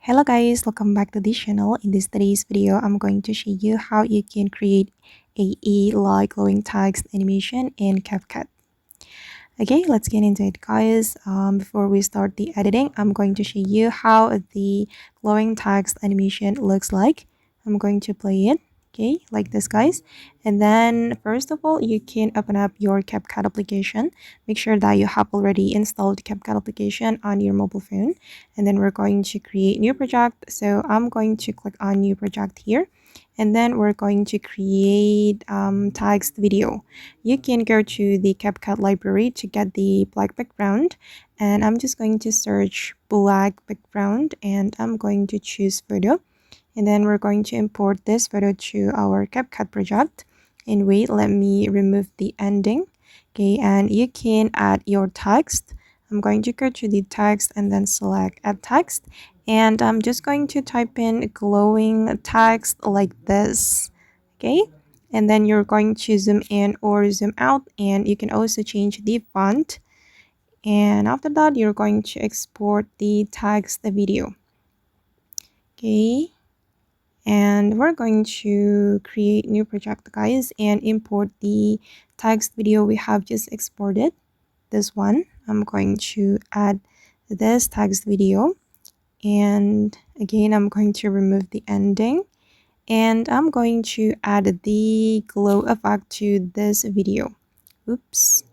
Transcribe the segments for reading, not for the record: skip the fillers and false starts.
Hello guys, welcome back to this channel. In today's video, I'm going to show you how you can create a like glowing text animation in CapCut. Okay, let's get into it guys. Before we start the editing, I'm going to show you how the glowing text animation looks like. I'm going to play it, okay, like this guys. And then first of all, you can open up your CapCut application. Make sure that you have already installed CapCut application on your mobile phone. And then we're going to create new project. So I'm going to click on new project here. And then we're going to create text video. You can go to the CapCut library to get the black background, and I'm just going to search black background and I'm going to choose photo, and then we're going to import this photo to our CapCut project. And wait, let me remove the ending. Okay, and you can add your text. I'm going to go to the text and then select add text, and I'm just going to type in glowing text like this. Okay, and then you're going to zoom in or zoom out, and you can also change the font. And after that, you're going to export the text video. Okay, and we're going to create new project guys and import the text video we have just exported. This one, I'm going to add this text video, and again I'm going to remove the ending, and I'm going to add the glow effect to this video. Oops.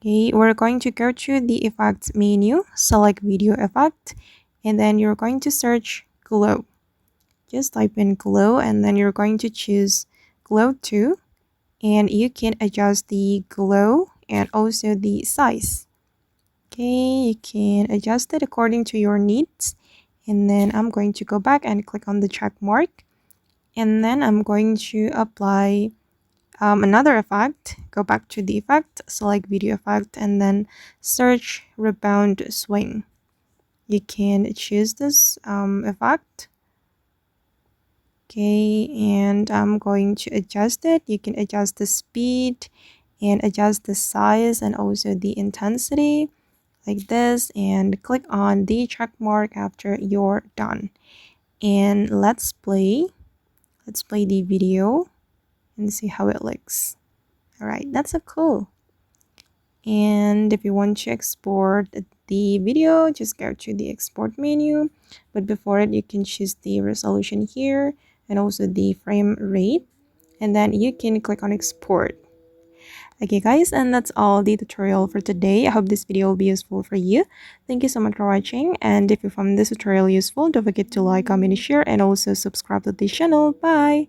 Okay, we're going to go to the effects menu, select video effect, and then you're going to search glow. Just type in glow, and then you're going to choose glow 2, and you can adjust the glow and also the size. Okay, you can adjust it according to your needs. And then I'm going to go back and click on the check mark, and then I'm going to apply another effect. Go back to the effect, select video effect, and then search rebound swing. You can choose this effect. Okay, and I'm going to adjust it. You can adjust the speed and adjust the size and also the intensity like this, and click on the check mark after you're done. And let's play the video and see how it looks. All right, that's so cool. And if you want to export the video, just go to the export menu, but before it you can choose the resolution here and also the frame rate, and then you can click on export. Okay guys, and that's all the tutorial for today. I hope this video will be useful for you. Thank you so much for watching, and if you found this tutorial useful, don't forget to like, comment, share, and also subscribe to this channel. Bye.